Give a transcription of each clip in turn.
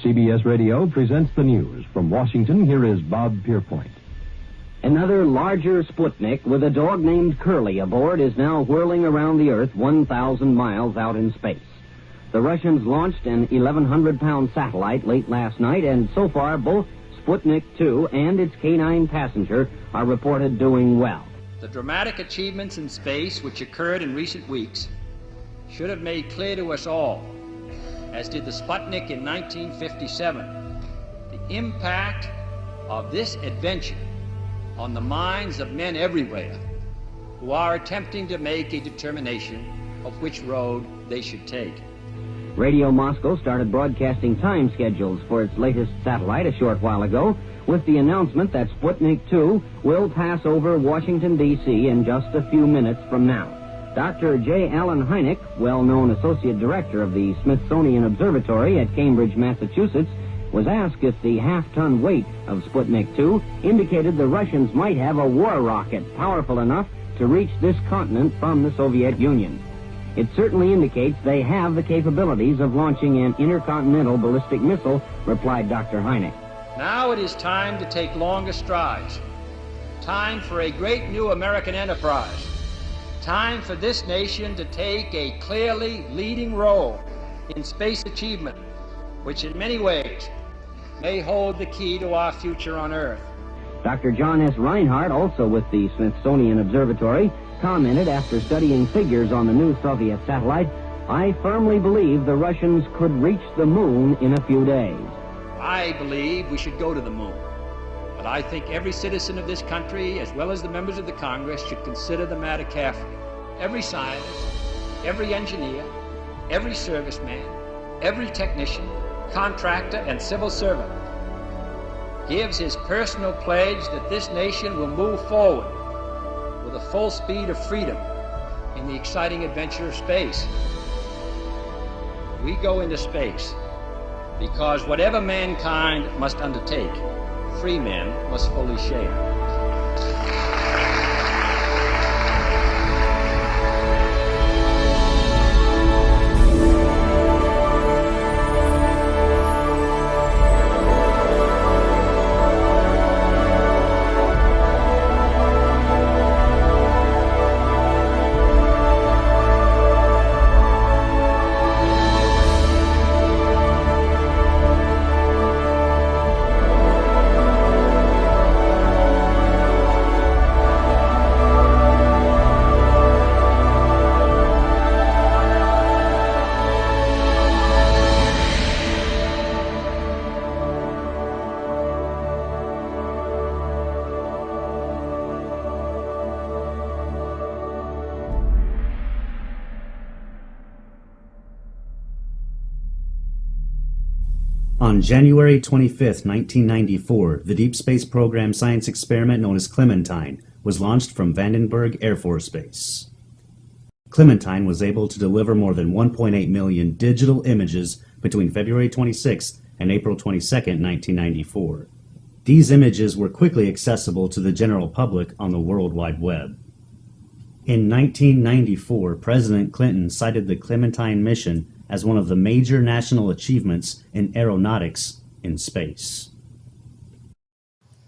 CBS Radio presents the news. From Washington, here is Bob Pierpoint. Another larger Sputnik with a dog named Curly aboard is now whirling around the Earth 1,000 miles out in space. The Russians launched an 1,100-pound satellite late last night, and so far both Sputnik 2 and its K-9 passenger are reported doing well. The dramatic achievements in space which occurred in recent weeks should have made clear to us all, as did the Sputnik in 1957, the impact of this adventure on the minds of men everywhere who are attempting to make a determination of which road they should take. Radio Moscow started broadcasting time schedules for its latest satellite a short while ago, with the announcement that Sputnik 2 will pass over Washington, D.C. in just a few minutes from now. Dr. J. Allen Hynek, well-known associate director of the Smithsonian Observatory at Cambridge, Massachusetts, was asked if the half-ton weight of Sputnik 2 indicated the Russians might have a war rocket powerful enough to reach this continent from the Soviet Union. It certainly indicates they have the capabilities of launching an intercontinental ballistic missile, replied Dr. Hynek. Now it is time to take longer strides. Time for a great new American enterprise. Time for this nation to take a clearly leading role in space achievement, which in many ways may hold the key to our future on Earth. Dr. John S. Reinhardt, also with the Smithsonian Observatory, commented after studying figures on the new Soviet satellite, "I firmly believe the Russians could reach the moon in a few days." I believe we should go to the moon, but I think every citizen of this country, as well as the members of the Congress, should consider the matter carefully. Every scientist, every engineer, every serviceman, every technician, contractor, and civil servant gives his personal pledge that this nation will move forward with the full speed of freedom in the exciting adventure of space. We go into space because whatever mankind must undertake, free men must fully share. On January 25, 1994, the Deep Space Program science experiment known as Clementine was launched from Vandenberg Air Force Base. Clementine was able to deliver more than 1.8 million digital images between February 26 and April 22, 1994. These images were quickly accessible to the general public on the World Wide Web. In 1994, President Clinton cited the Clementine mission as one of the major national achievements in aeronautics in space.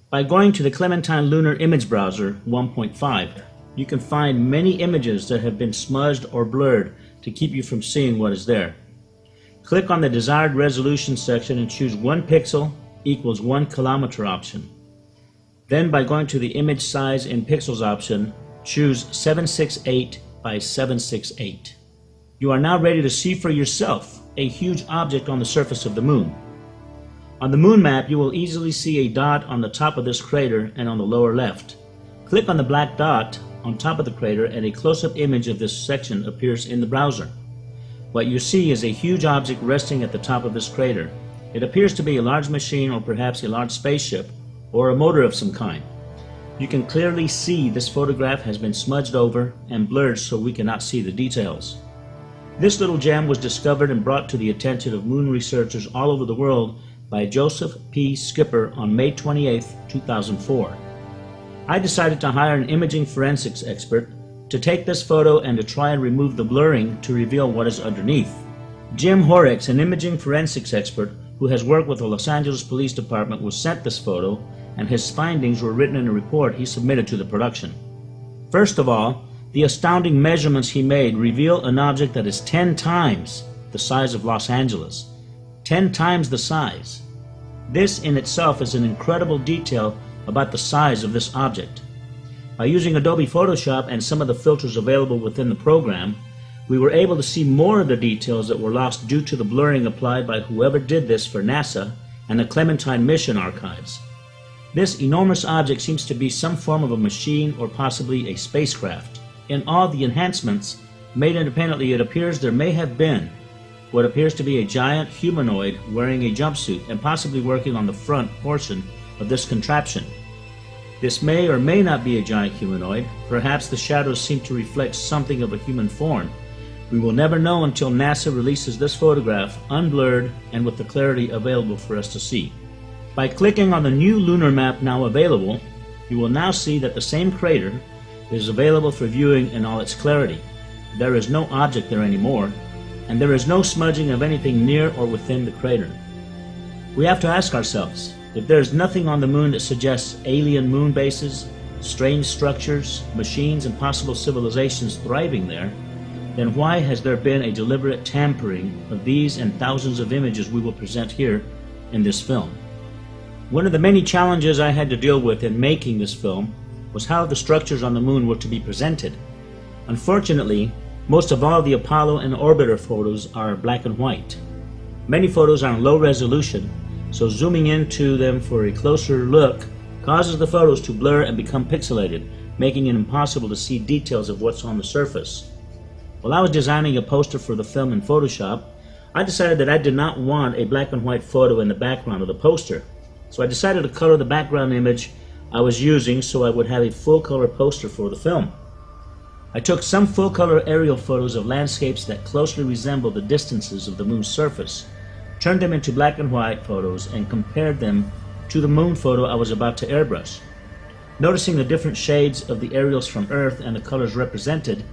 By going to the Clementine Lunar Image Browser 1.5, you can find many images that have been smudged or blurred to keep you from seeing what is there. Click on the desired resolution section and choose 1 pixel equals 1 kilometer option. Then by going to the image size in pixels option, choose 768 by 768. You are now ready to see for yourself a huge object on the surface of the moon. On the moon map, you will easily see a dot on the top of this crater and on the lower left. Click on the black dot on top of the crater and a close-up image of this section appears in the browser. What you see is a huge object resting at the top of this crater. It appears to be a large machine or perhaps a large spaceship or a motor of some kind. You can clearly see this photograph has been smudged over and blurred so we cannot see the details. This little gem was discovered and brought to the attention of moon researchers all over the world by Joseph P. Skipper on May 28, 2004. I decided to hire an imaging forensics expert to take this photo and to try and remove the blurring to reveal what is underneath. Jim Horrocks, an imaging forensics expert, who has worked with the Los Angeles Police Department, was sent this photo, and his findings were written in a report he submitted to the production. First of all, the astounding measurements he made reveal an object that is 10 times the size of Los Angeles. 10 times the size. This in itself is an incredible detail about the size of this object. By using Adobe Photoshop and some of the filters available within the program, we were able to see more of the details that were lost due to the blurring applied by whoever did this for NASA and the Clementine mission archives. This enormous object seems to be some form of a machine or possibly a spacecraft. In all the enhancements made independently, it appears there may have been what appears to be a giant humanoid wearing a jumpsuit and possibly working on the front portion of this contraption. This may or may not be a giant humanoid. Perhaps the shadows seem to reflect something of a human form. We will never know until NASA releases this photograph unblurred and with the clarity available for us to see. By clicking on the new lunar map now available, you will now see that the same crater is available for viewing in all its clarity. There is no object there anymore, and there is no smudging of anything near or within the crater. We have to ask ourselves, if there is nothing on the moon that suggests alien moon bases, strange structures, machines, and possible civilizations thriving there, then why has there been a deliberate tampering of these and thousands of images we will present here in this film? One of the many challenges I had to deal with in making this film was how the structures on the moon were to be presented. Unfortunately, most of all the Apollo and orbiter photos are black and white. Many photos are in low resolution, so zooming into them for a closer look causes the photos to blur and become pixelated, making it impossible to see details of what's on the surface. While I was designing a poster for the film in Photoshop, I decided that I did not want a black and white photo in the background of the poster. So I decided to color the background image I was using so I would have a full color poster for the film. I took some full color aerial photos of landscapes that closely resemble the distances of the moon's surface, turned them into black and white photos, and compared them to the moon photo I was about to airbrush. Noticing the different shades of the aerials from Earth and the colors represented,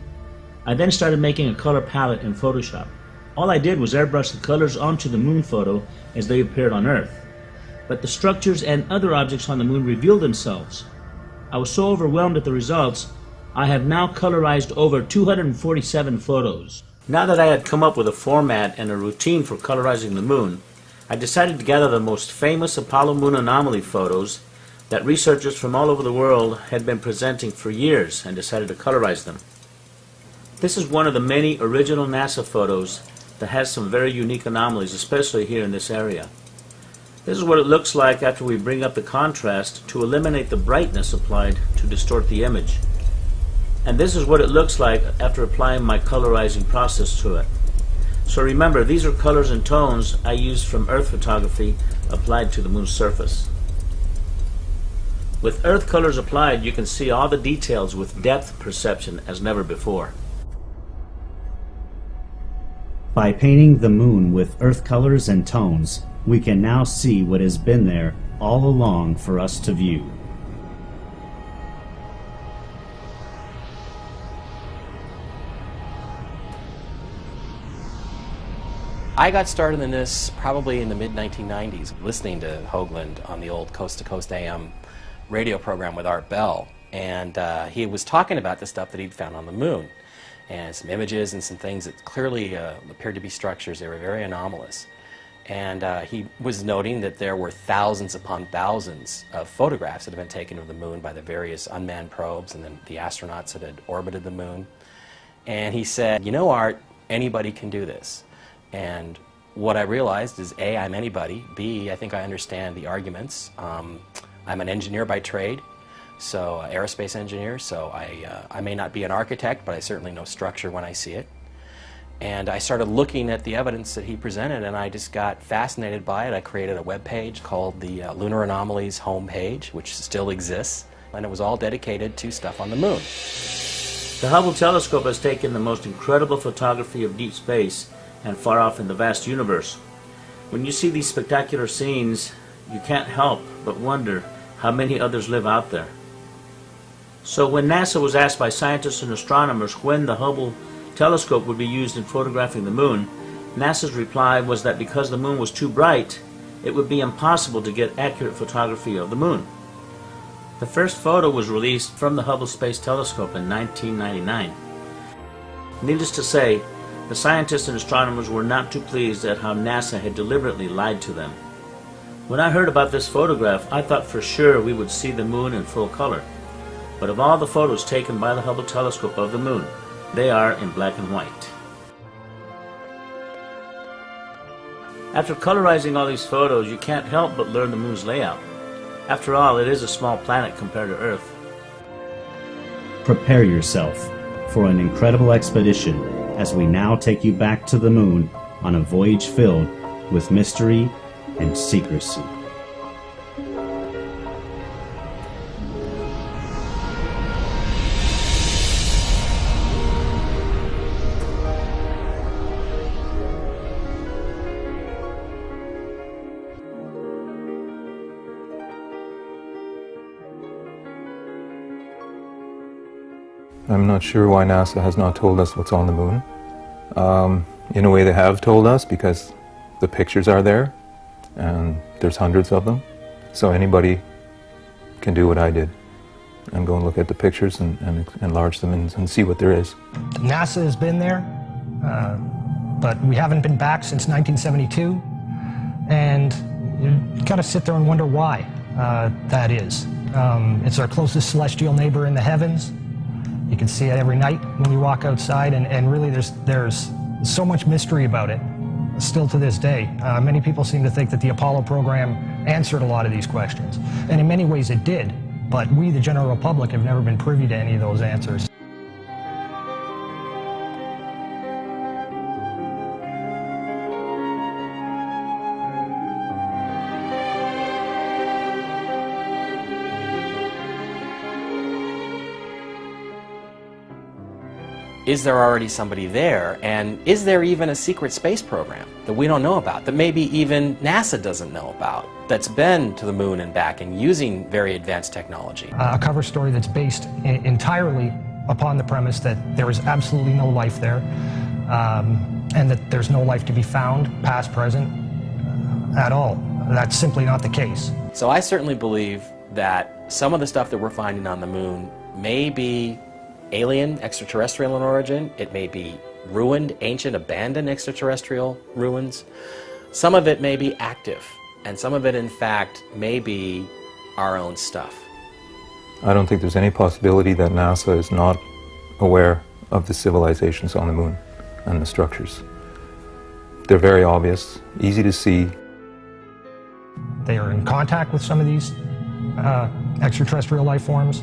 I then started making a color palette in Photoshop. All I did was airbrush the colors onto the moon photo as they appeared on Earth. But the structures and other objects on the moon revealed themselves. I was so overwhelmed at the results, I have now colorized over 247 photos. Now that I had come up with a format and a routine for colorizing the moon, I decided to gather the most famous Apollo moon anomaly photos that researchers from all over the world had been presenting for years and decided to colorize them. This is one of the many original NASA photos that has some very unique anomalies, especially here in this area. This is what it looks like after we bring up the contrast to eliminate the brightness applied to distort the image. And this is what it looks like after applying my colorizing process to it. So remember, these are colors and tones I used from Earth photography applied to the moon's surface. With Earth colors applied, you can see all the details with depth perception as never before. By painting the moon with Earth colors and tones, we can now see what has been there all along for us to view. I got started in this probably in the mid-1990s, listening to Hoagland on the old Coast to Coast AM radio program with Art Bell. And he was talking about the stuff that he'd found on the moon, and some images and some things that clearly appeared to be structures. They were very anomalous. And he was noting that there were thousands upon thousands of photographs that had been taken of the moon by the various unmanned probes and then the astronauts that had orbited the moon. And he said, you know, Art, anybody can do this. And what I realized is, A, I'm anybody. B, I think I understand the arguments. I'm an engineer by trade, so aerospace engineer, so I may not be an architect, but I certainly know structure when I see it. And I started looking at the evidence that he presented, and I just got fascinated by it. I created a web page called the Lunar Anomalies homepage, which still exists, and it was all dedicated to stuff on the moon. The Hubble telescope has taken the most incredible photography of deep space and far off in the vast universe. When you see these spectacular scenes, you can't help but wonder how many others live out there. So when NASA was asked by scientists and astronomers when the Hubble telescope would be used in photographing the moon, NASA's reply was that because the moon was too bright, it would be impossible to get accurate photography of the moon. The first photo was released from the Hubble Space Telescope in 1999. Needless to say, the scientists and astronomers were not too pleased at how NASA had deliberately lied to them. When I heard about this photograph, I thought for sure we would see the moon in full color. But of all the photos taken by the Hubble telescope of the moon, they are in black and white. After colorizing all these photos, you can't help but learn the moon's layout. After all, it is a small planet compared to Earth. Prepare yourself for an incredible expedition as we now take you back to the moon on a voyage filled with mystery and secrecy. I'm not sure why NASA has not told us what's on the moon. In a way they have told us, because the pictures are there and there's hundreds of them. So anybody can do what I did and go and look at the pictures and enlarge them and see what there is. NASA has been there, but we haven't been back since 1972, and you gotta sit there and wonder why that is. It's our closest celestial neighbor in the heavens. You can see it every night when you walk outside, and really there's so much mystery about it still to this day. Many people seem to think that the Apollo program answered a lot of these questions, and in many ways it did, but we, the general public, have never been privy to any of those answers. Is there already somebody there, and is there even a secret space program that we don't know about, that maybe even NASA doesn't know about, that's been to the moon and back and using very advanced technology? A cover story that's based entirely upon the premise that there is absolutely no life there, and that there's no life to be found, past, present, at all. That's simply not the case. So I certainly believe that some of the stuff that we're finding on the moon may be alien, extraterrestrial in origin. It may be ruined, ancient, abandoned extraterrestrial ruins. Some of it may be active, and some of it, in fact, may be our own stuff. I don't think there's any possibility that NASA is not aware of the civilizations on the moon and the structures. They're very obvious, easy to see. They are in contact with some of these extraterrestrial life forms,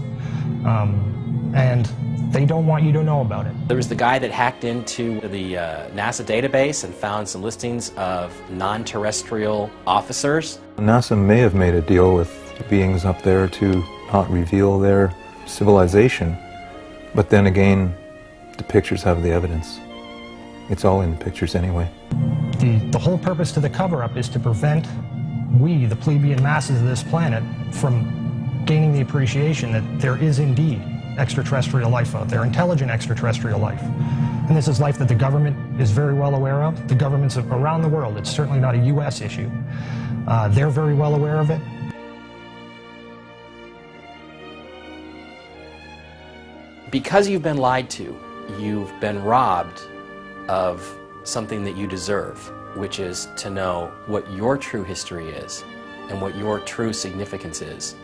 and they don't want you to know about it. There was the guy that hacked into the NASA database and found some listings of non-terrestrial officers. NASA may have made a deal with beings up there to not reveal their civilization, but then again, the pictures have the evidence. It's all in the pictures anyway. The whole purpose to the cover-up is to prevent we, the plebeian masses of this planet, from gaining the appreciation that there is indeed extraterrestrial life out there, intelligent extraterrestrial life. And this is life that the government is very well aware of. The governments around the world, it's certainly not a U.S. issue. They're very well aware of it. Because you've been lied to, you've been robbed of something that you deserve, which is to know what your true history is and what your true significance is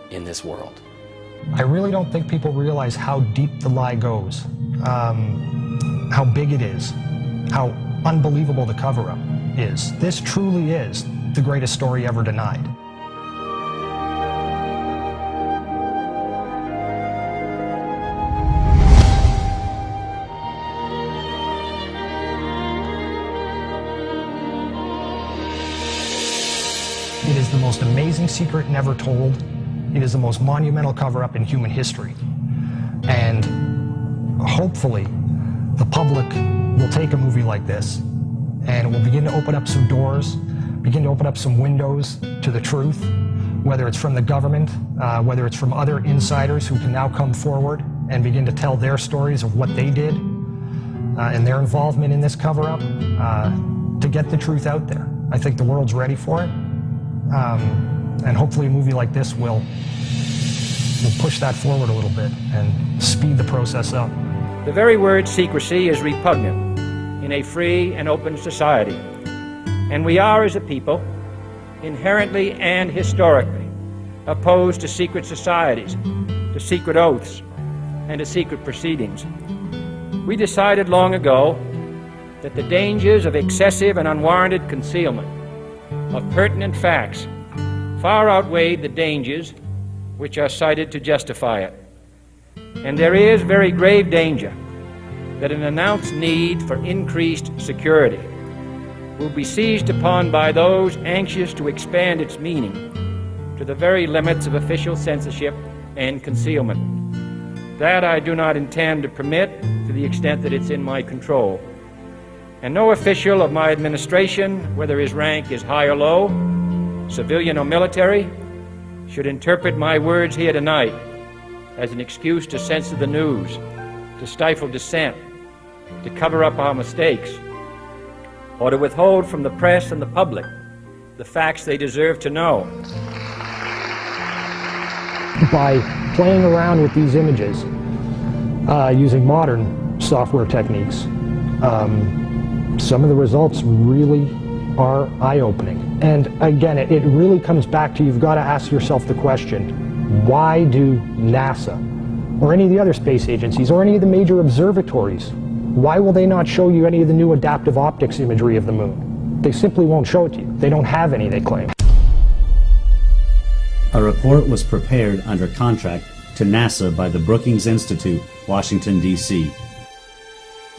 in this world. I really don't think people realize how deep the lie goes, how big it is, how unbelievable the cover-up is. This truly is the greatest story ever denied. It is the most amazing secret never told. It is the most monumental cover-up in human history. And hopefully, the public will take a movie like this and it will begin to open up some doors, begin to open up some windows to the truth, whether it's from the government, whether it's from other insiders who can now come forward and begin to tell their stories of what they did and their involvement in this cover-up to get the truth out there. I think the world's ready for it, And hopefully a movie like this will push that forward a little bit and speed the process up. The very word secrecy is repugnant in a free and open society. And we are, as a people, inherently and historically opposed to secret societies, to secret oaths, and to secret proceedings. We decided long ago that the dangers of excessive and unwarranted concealment of pertinent facts far outweighed the dangers which are cited to justify it. And there is very grave danger that an announced need for increased security will be seized upon by those anxious to expand its meaning to the very limits of official censorship and concealment. That I do not intend to permit to the extent that it's in my control. And no official of my administration, whether his rank is high or low, civilian or military, should interpret my words here tonight as an excuse to censor the news, to stifle dissent, to cover up our mistakes, or to withhold from the press and the public the facts they deserve to know. By playing around with these images, using modern software techniques, some of the results really are eye-opening. And again, it really comes back to, you've got to ask yourself the question, why do NASA or any of the other space agencies or any of the major observatories, why will they not show you any of the new adaptive optics imagery of the moon? They simply won't show it to you. They don't have any, they claim. A report was prepared under contract to NASA by the Brookings Institute, Washington, D.C.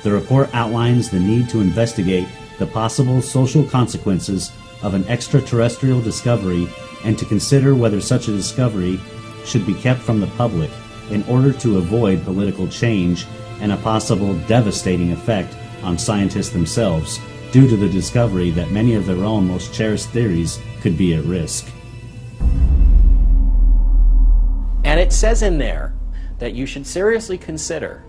The report outlines the need to investigate the possible social consequences of an extraterrestrial discovery and to consider whether such a discovery should be kept from the public in order to avoid political change and a possible devastating effect on scientists themselves due to the discovery that many of their own most cherished theories could be at risk. And it says in there that you should seriously consider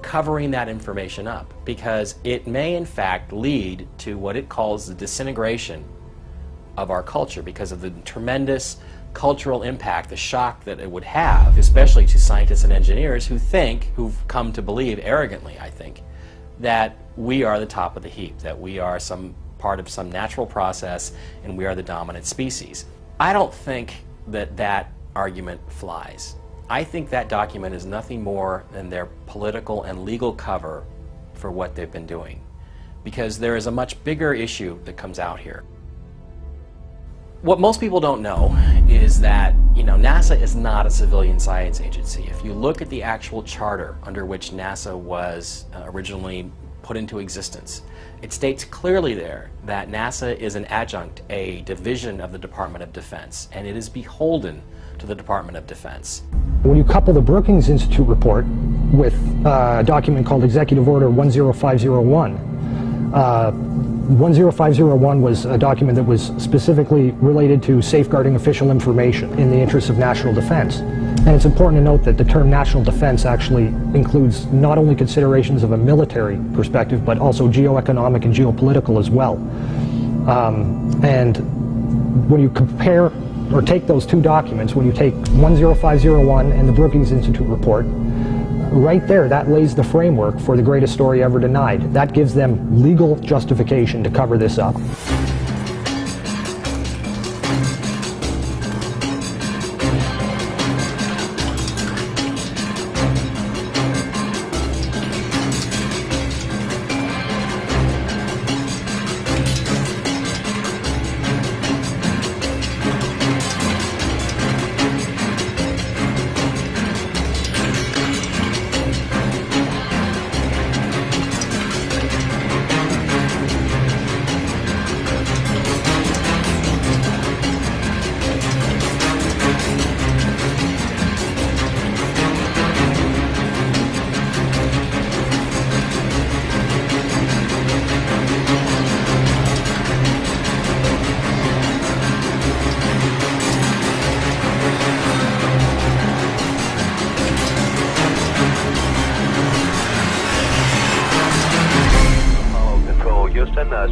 covering that information up, because it may in fact lead to what it calls the disintegration of our culture because of the tremendous cultural impact, the shock that it would have, especially to scientists and engineers who've come to believe arrogantly, I think, that we are the top of the heap, that we are some part of some natural process and we are the dominant species. I don't think that that argument flies. I think that document is nothing more than their political and legal cover for what they've been doing, because there is a much bigger issue that comes out here. What most people don't know is that, NASA is not a civilian science agency. If you look at the actual charter under which NASA was originally put into existence, it states clearly there that NASA is an adjunct, a division of the Department of Defense, and it is beholden to the Department of Defense. When you couple the Brookings Institute report with a document called Executive Order 10501, 10501 was a document that was specifically related to safeguarding official information in the interests of national defense. And it's important to note that the term national defense actually includes not only considerations of a military perspective, but also geoeconomic and geopolitical as well. And when you compare or take those two documents, when you take 10501 and the Brookings Institute report, right there, that lays the framework for the greatest story ever denied. That gives them legal justification to cover this up.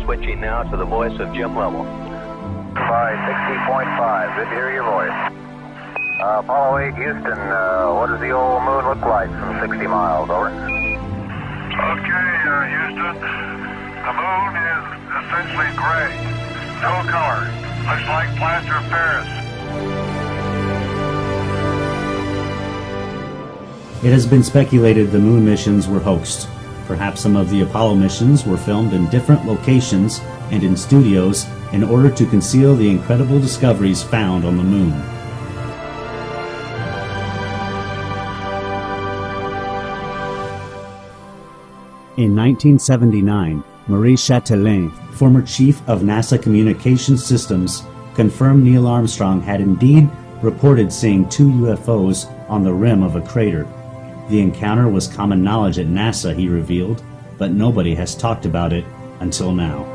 Switching now to the voice of Jim Lovell. by 60.5. Good to hear your voice. Apollo 8, Houston, what does the old moon look like from 60 miles? Over. Okay, Houston. The moon is essentially gray. No color. Looks like plaster of Paris. It has been speculated the moon missions were hoaxed. Perhaps some of the Apollo missions were filmed in different locations and in studios in order to conceal the incredible discoveries found on the moon. In 1979, Marie Chatelain, former chief of NASA Communications Systems, confirmed Neil Armstrong had indeed reported seeing 2 UFOs on the rim of a crater. The encounter was common knowledge at NASA, he revealed, but nobody has talked about it until now.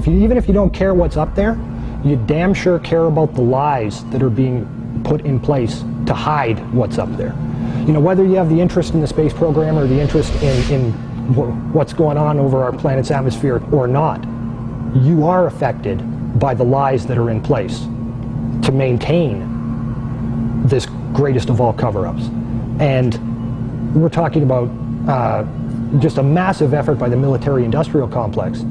Even if you don't care what's up there, you damn sure care about the lies that are being put in place to hide what's up there. You know, whether you have the interest in the space program or the interest in what's going on over our planet's atmosphere or not, you are affected by the lies that are in place to maintain this greatest of all cover-ups. And we're talking about just a massive effort by the military-industrial complex.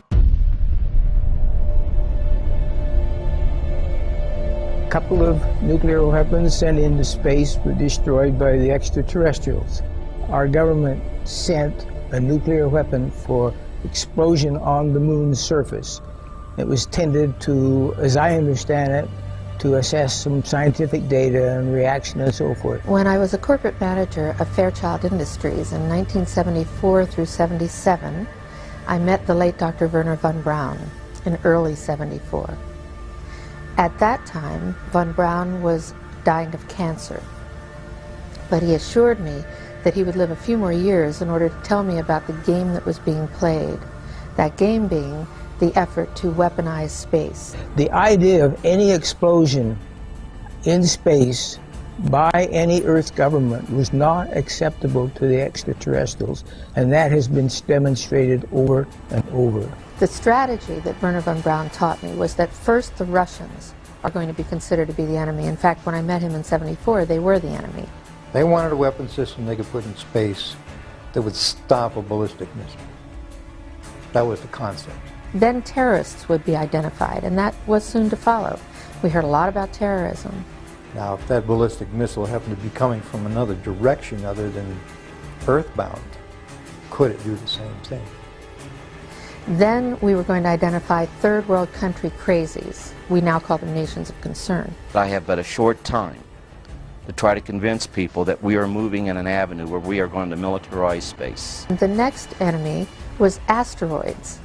A couple of nuclear weapons sent into space were destroyed by the extraterrestrials. Our government sent a nuclear weapon for explosion on the moon's surface. It was tended to, as I understand it, to assess some scientific data and reaction and so forth. When I was a corporate manager of Fairchild Industries in 1974 through 77, I met the late Dr. Werner von Braun in early 74. At that time, von Braun was dying of cancer, but he assured me that he would live a few more years in order to tell me about the game that was being played, that game being the effort to weaponize space. The idea of any explosion in space by any Earth government was not acceptable to the extraterrestrials, and that has been demonstrated over and over. The strategy that Werner von Braun taught me was that first the Russians are going to be considered to be the enemy. In fact, when I met him in 74, they were the enemy. They wanted a weapon system they could put in space that would stop a ballistic missile. That was the concept. Then terrorists would be identified, and that was soon to follow. We heard a lot about terrorism. Now, if that ballistic missile happened to be coming from another direction other than earthbound, could it do the same thing? Then we were going to identify third world country crazies. We now call them nations of concern. I have but a short time to try to convince people that we are moving in an avenue where we are going to militarize space. The next enemy was asteroids.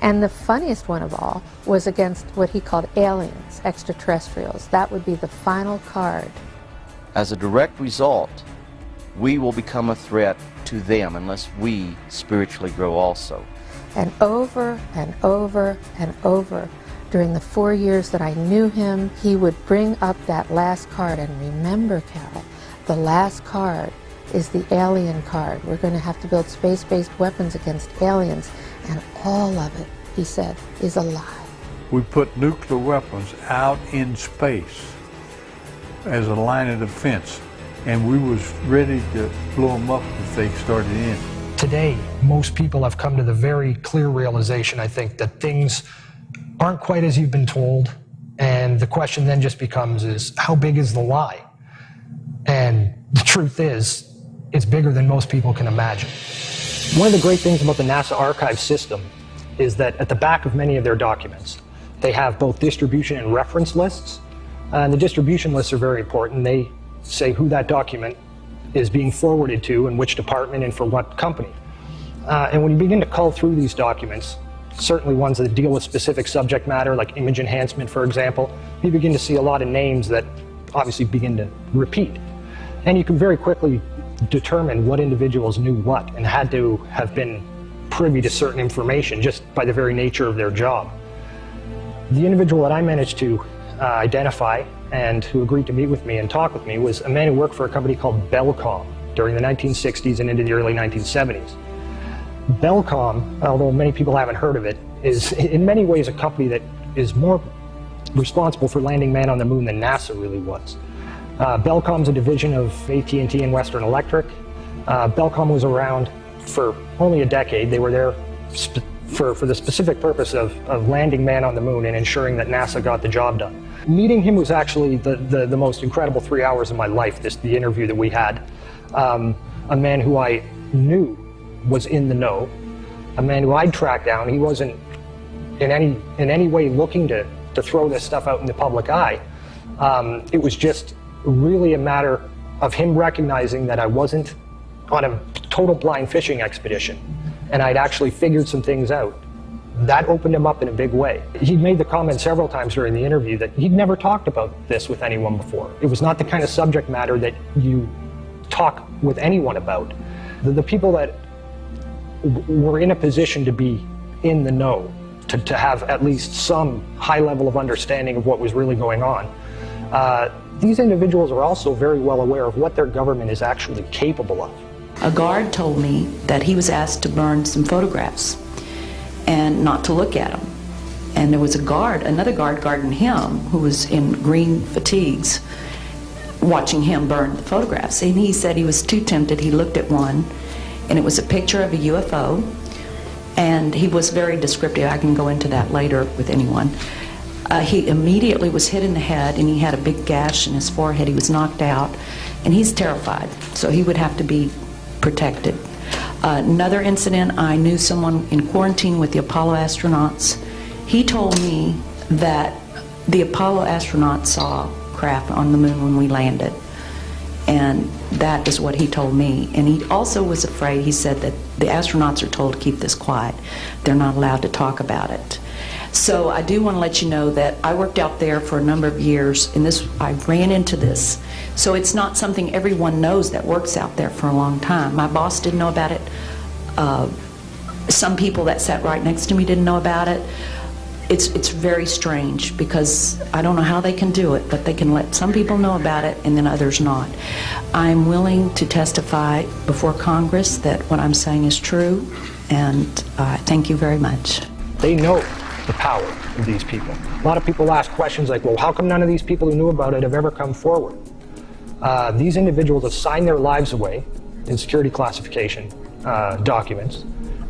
And the funniest one of all was against what he called aliens, extraterrestrials. That would be the final card. As a direct result, we will become a threat to them unless we spiritually grow also. And over and over and over, during the 4 years that I knew him, he would bring up that last card. And remember, Carol, the last card is the alien card. We're going to have to build space-based weapons against aliens. And all of it, he said, is a lie. We put nuclear weapons out in space as a line of defense, and we was ready to blow them up if they started in. Today, most people have come to the very clear realization, I think, that things aren't quite as you've been told, and the question then just becomes is, how big is the lie? And the truth is, it's bigger than most people can imagine. One of the great things about the NASA archive system is that at the back of many of their documents, they have both distribution and reference lists. And the distribution lists are very important. They say who that document is being forwarded to and which department and for what company. And when you begin to cull through these documents, certainly ones that deal with specific subject matter, like image enhancement, for example, you begin to see a lot of names that obviously begin to repeat. And you can very quickly determine what individuals knew what and had to have been privy to certain information just by the very nature of their job. The individual that I managed to identify and who agreed to meet with me and talk with me was a man who worked for a company called Bellcom during the 1960s and into the early 1970s. Bellcom, although many people haven't heard of it, is in many ways a company that is more responsible for landing man on the moon than NASA really was. Bellcom's a division of AT&T and Western Electric. Bellcom was around for only a decade. They were there for the specific purpose of landing man on the moon and ensuring that NASA got the job done. Meeting him was actually the most incredible 3 hours of my life, the interview that we had. A man who I knew was in the know, a man who I'd tracked down. He wasn't in any way looking to throw this stuff out in the public eye. It was just really a matter of him recognizing that I wasn't on a total blind fishing expedition, and I'd actually figured some things out. That opened him up in a big way. He made the comment several times during the interview that he'd never talked about this with anyone before. It was not the kind of subject matter that you talk with anyone about. The people that were in a position to be in the know, to have at least some high level of understanding of what was really going on, these individuals are also very well aware of what their government is actually capable of. A guard told me that he was asked to burn some photographs and not to look at them. And there was another guard guarding him who was in green fatigues watching him burn the photographs. And he said he was too tempted. He looked at one and it was a picture of a UFO, and he was very descriptive. I can go into that later with anyone. He immediately was hit in the head and he had a big gash in his forehead. He was knocked out and he's terrified, so he would have to be protected. Another incident, I knew someone in quarantine with the Apollo astronauts. He told me that the Apollo astronauts saw craft on the moon when we landed, and that is what he told me. And he also was afraid. He said that the astronauts are told to keep this quiet. They're not allowed to talk about it. So I do want to let you know that I worked out there for a number of years, and I ran into this. So it's not something everyone knows that works out there for a long time. My boss didn't know about it. Some people that sat right next to me didn't know about it. It's very strange, because I don't know how they can do it, but they can let some people know about it and then others not. I'm willing to testify before Congress that what I'm saying is true, and thank you very much. They know the power of these people. A lot of people ask questions like, well, how come none of these people who knew about it have ever come forward? These individuals have signed their lives away in security classification documents.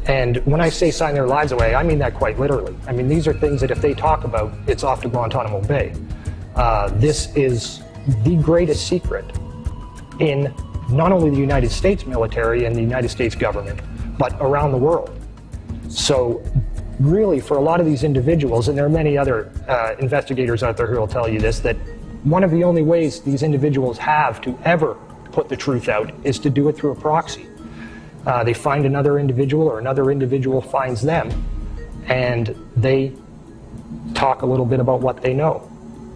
And when I say sign their lives away, I mean that quite literally. I mean, these are things that if they talk about, it's off to Guantanamo Bay. This is the greatest secret in not only the United States military and the United States government, but around the world. So really, for a lot of these individuals, and there are many other investigators out there who will tell you this, that one of the only ways these individuals have to ever put the truth out is to do it through a proxy. They find another individual, or another individual finds them, and they talk a little bit about what they know.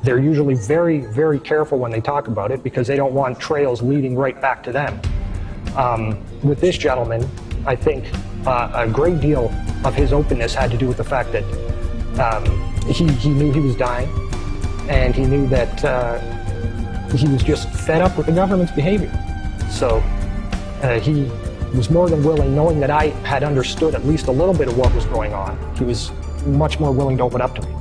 They're usually very, very careful when they talk about it, because they don't want trails leading right back to them. With this gentleman, I think a great deal of his openness had to do with the fact that he knew he was dying, and he knew that he was just fed up with the government's behavior. So he was more than willing, knowing that I had understood at least a little bit of what was going on, he was much more willing to open up to me.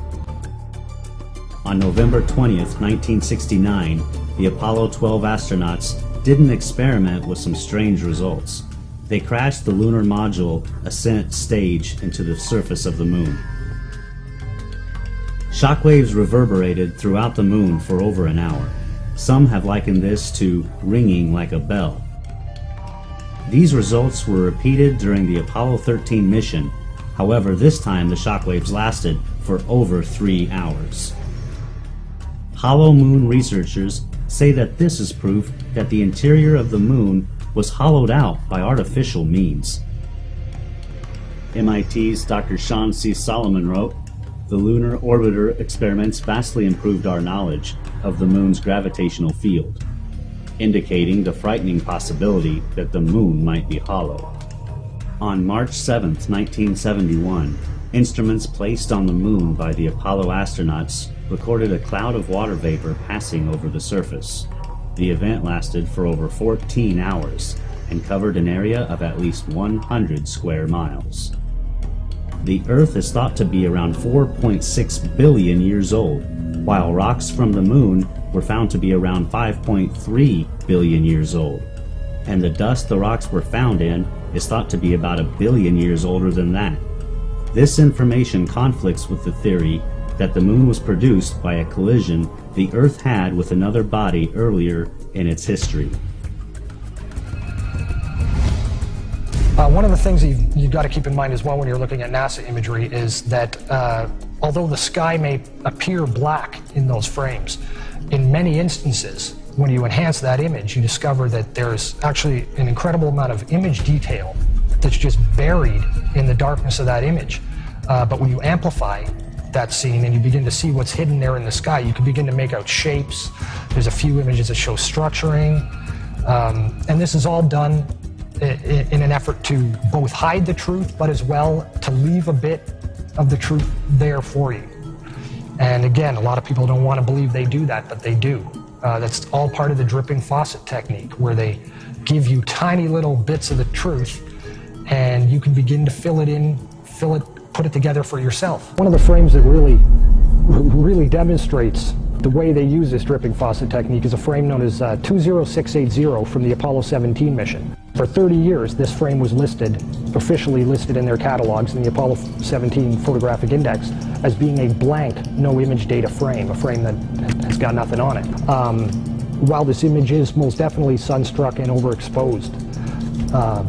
On November 20th, 1969, the Apollo 12 astronauts did an experiment with some strange results. They crashed the lunar module ascent stage into the surface of the moon. Shockwaves reverberated throughout the moon for over an hour. Some have likened this to ringing like a bell. These results were repeated during the Apollo 13 mission. However, this time the shockwaves lasted for over 3 hours. Hollow moon researchers say that this is proof that the interior of the moon was hollowed out by artificial means. MIT's Dr. Sean C. Solomon wrote, "The lunar orbiter experiments vastly improved our knowledge of the moon's gravitational field, indicating the frightening possibility that the moon might be hollow." On March 7, 1971, instruments placed on the moon by the Apollo astronauts recorded a cloud of water vapor passing over the surface. The event lasted for over 14 hours and covered an area of at least 100 square miles. The Earth is thought to be around 4.6 billion years old, while rocks from the Moon were found to be around 5.3 billion years old, and the dust the rocks were found in is thought to be about 1 billion years older than that. This information conflicts with the theory that the Moon was produced by a collision the Earth had with another body earlier in its history. One of the things you've got to keep in mind as well when you're looking at NASA imagery is that although the sky may appear black in those frames, in many instances, when you enhance that image, you discover that there's actually an incredible amount of image detail that's just buried in the darkness of that image. But when you amplify that scene and you begin to see what's hidden there in the sky, you can begin to make out shapes. There's a few images that show structuring. And this is all done in an effort to both hide the truth, but as well to leave a bit of the truth there for you. And again, a lot of people don't want to believe they do that, but they do. That's all part of the dripping faucet technique, where they give you tiny little bits of the truth, and you can begin to fill it, put it together for yourself. One of the frames that really demonstrates the way they use this dripping faucet technique is a frame known as 20680 from the Apollo 17 mission. For 30 years, this frame was officially listed in their catalogs in the Apollo 17 Photographic Index as being a blank, no image data frame, a frame that has got nothing on it. While this image is most definitely sunstruck and overexposed,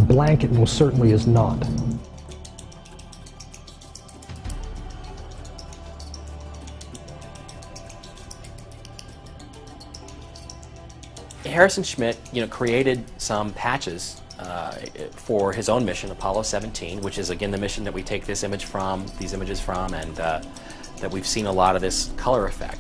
blank it most certainly is not. Harrison Schmitt, created some patches for his own mission, Apollo 17, which is again the mission that we take these images from, and that we've seen a lot of this color effect.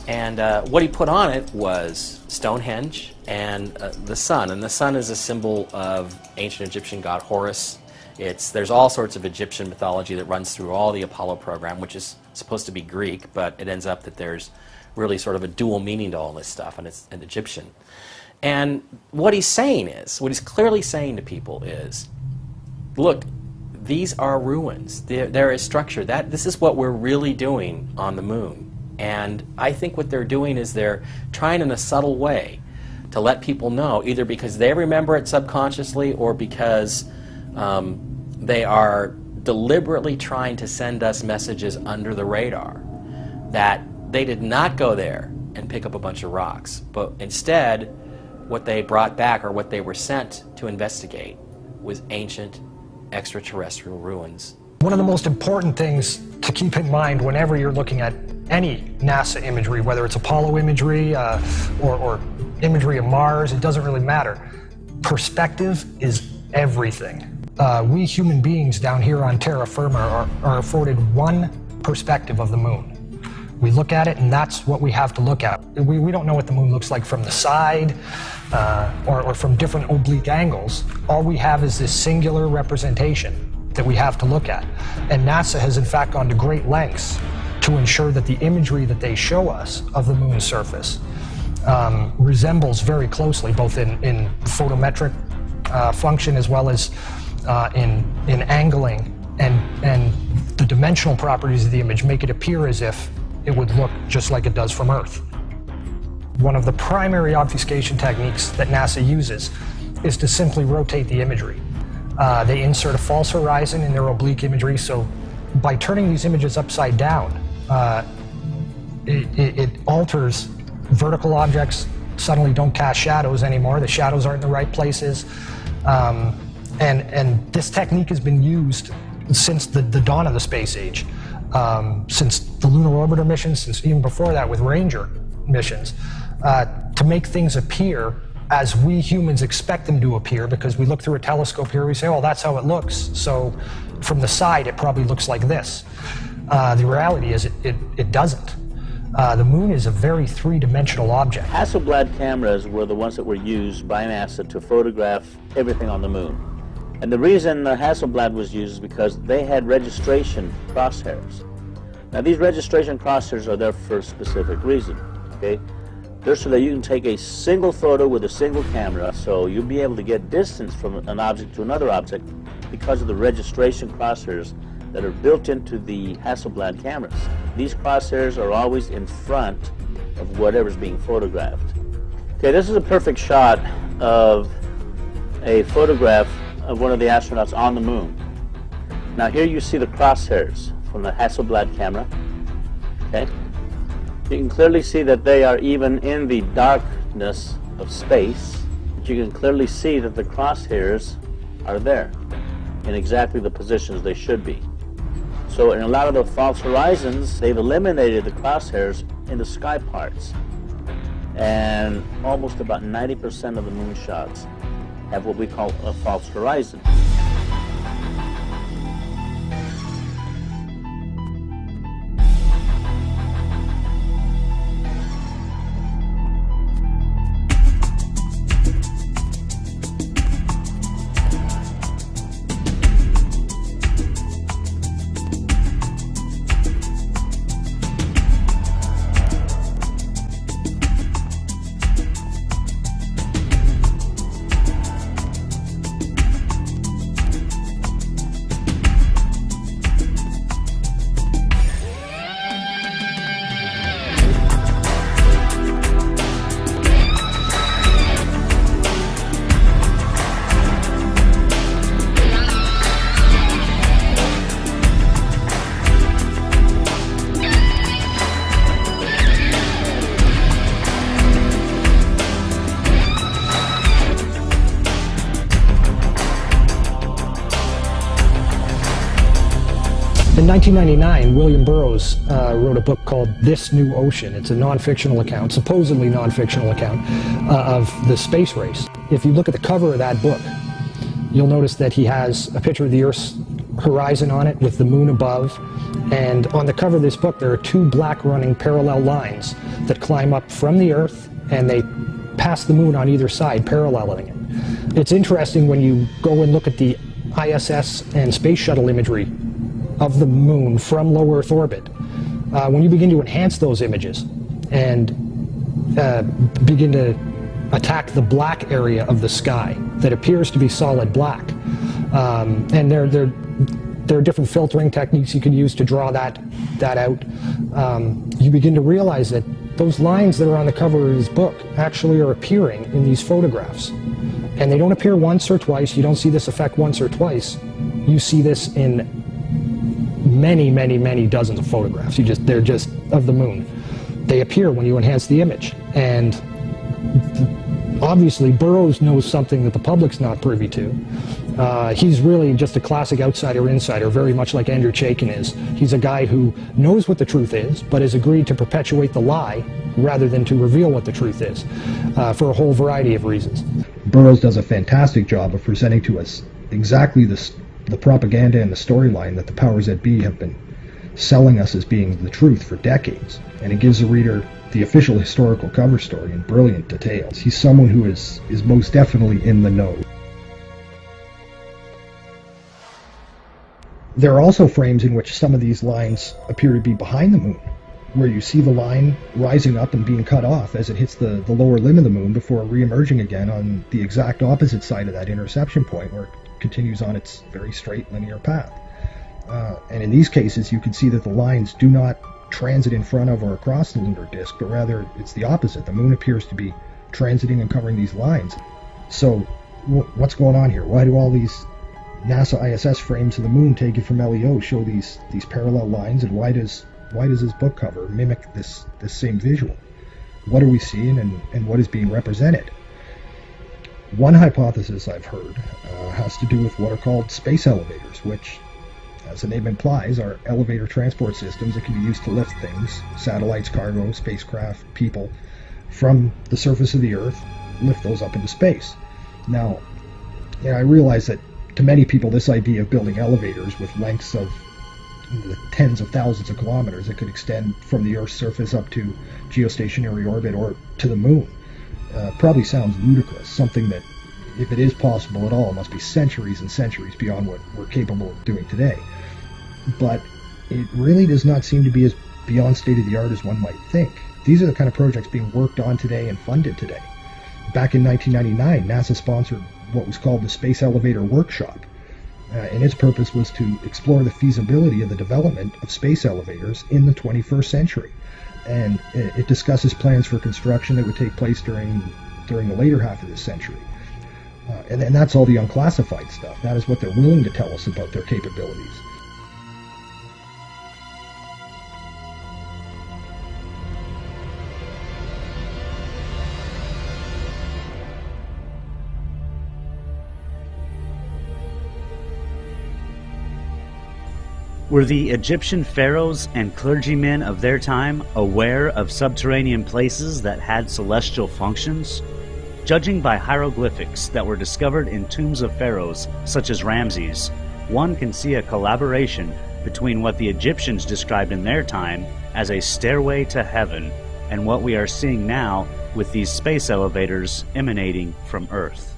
And what he put on it was Stonehenge and the sun. And the sun is a symbol of ancient Egyptian god Horus. There's all sorts of Egyptian mythology that runs through all the Apollo program, which is supposed to be Greek, but it ends up that there's really sort of a dual meaning to all this stuff, and it's an Egyptian. And what he's clearly saying to people is, look, these are ruins. There is structure. This is what we're really doing on the moon. And I think what they're doing is they're trying in a subtle way to let people know, either because they remember it subconsciously or because they are deliberately trying to send us messages under the radar that they did not go there and pick up a bunch of rocks, but instead what they brought back, or what they were sent to investigate, was ancient extraterrestrial ruins. One of the most important things to keep in mind whenever you're looking at any NASA imagery, whether it's Apollo imagery or imagery of Mars, it doesn't really matter. Perspective is everything. We human beings down here on terra firma are afforded one perspective of the moon. We look at it, and that's what we have to look at. We don't know what the moon looks like from the side or from different oblique angles. All we have is this singular representation that we have to look at. And NASA has in fact gone to great lengths to ensure that the imagery that they show us of the moon's surface resembles very closely, both in photometric function as well as in angling, and the dimensional properties of the image make it appear as if it would look just like it does from Earth. One of the primary obfuscation techniques that NASA uses is to simply rotate the imagery. They insert a false horizon in their oblique imagery, so by turning these images upside down, it alters vertical objects, suddenly don't cast shadows anymore. The shadows aren't in the right places. And this technique has been used since the dawn of the space age. Since the lunar orbiter missions, since even before that with Ranger missions, to make things appear as we humans expect them to appear, because we look through a telescope here, we say, oh, that's how it looks, so from the side it probably looks like this. The reality is it doesn't. The moon is a very three-dimensional object. Hasselblad cameras were the ones that were used by NASA to photograph everything on the moon. And the reason Hasselblad was used is because they had registration crosshairs. Now these registration crosshairs are there for a specific reason, okay? They're so that you can take a single photo with a single camera, so you'll be able to get distance from an object to another object because of the registration crosshairs that are built into the Hasselblad cameras. These crosshairs are always in front of whatever's being photographed. Okay, this is a perfect shot of a photograph of one of the astronauts on the moon. Now here you see the crosshairs from the Hasselblad camera. Okay, you can clearly see that they are even in the darkness of space. But you can clearly see that the crosshairs are there in exactly the positions they should be. So in a lot of the false horizons, they've eliminated the crosshairs in the sky parts. And almost about 90% of the moon shots have what we call a false horizon. In 1999, William Burroughs wrote a book called This New Ocean. It's a non-fictional account, supposedly non-fictional account, of the space race. If you look at the cover of that book, you'll notice that he has a picture of the Earth's horizon on it with the moon above. And on the cover of this book, there are two black running parallel lines that climb up from the Earth, and they pass the moon on either side, paralleling it. It's interesting when you go and look at the ISS and space shuttle imagery of the moon from low Earth orbit. When you begin to enhance those images and begin to attack the black area of the sky that appears to be solid black, and there are different filtering techniques you can use to draw that out, you begin to realize that those lines that are on the cover of his book actually are appearing in these photographs. And they don't appear once or twice. You don't see this effect once or twice. You see this in many, many, many dozens of photographs. They're just of the moon. They appear when you enhance the image. And obviously Burroughs knows something that the public's not privy to. He's really just a classic outsider-insider, very much like Andrew Chaikin is. He's a guy who knows what the truth is, but has agreed to perpetuate the lie rather than to reveal what the truth is, for a whole variety of reasons. Burroughs does a fantastic job of presenting to us exactly the propaganda and the storyline that the powers that be have been selling us as being the truth for decades. And it gives the reader the official historical cover story in brilliant details. He's someone who is most definitely in the know. There are also frames in which some of these lines appear to be behind the moon, where you see the line rising up and being cut off as it hits the lower limb of the moon before re-emerging again on the exact opposite side of that interception point, where it continues on its very straight linear path. And in these cases you can see that the lines do not transit in front of or across the lunar disk, but rather it's the opposite. The moon appears to be transiting and covering these lines. So what's going on here? Why do all these NASA ISS frames of the moon taken from LEO show these parallel lines, and why does this book cover mimic this same visual? What are we seeing, and what is being represented? One hypothesis I've heard has to do with what are called space elevators, which, as the name implies, are elevator transport systems that can be used to lift things, satellites, cargo, spacecraft, people, from the surface of the Earth, lift those up into space. Now, I realize that to many people this idea of building elevators with lengths of tens of thousands of kilometers that could extend from the Earth's surface up to geostationary orbit or to the moon probably sounds ludicrous, something that, if it is possible at all, must be centuries and centuries beyond what we're capable of doing today. But it really does not seem to be as beyond state-of-the-art as one might think. These are the kind of projects being worked on today and funded today. Back in 1999, NASA sponsored what was called the Space Elevator Workshop, and its purpose was to explore the feasibility of the development of space elevators in the 21st century. And it discusses plans for construction that would take place during the later half of this century. And that's all the unclassified stuff. That is what they're willing to tell us about their capabilities. Were the Egyptian pharaohs and clergymen of their time aware of subterranean places that had celestial functions? Judging by hieroglyphics that were discovered in tombs of pharaohs, such as Ramses, one can see a collaboration between what the Egyptians described in their time as a stairway to heaven and what we are seeing now with these space elevators emanating from Earth.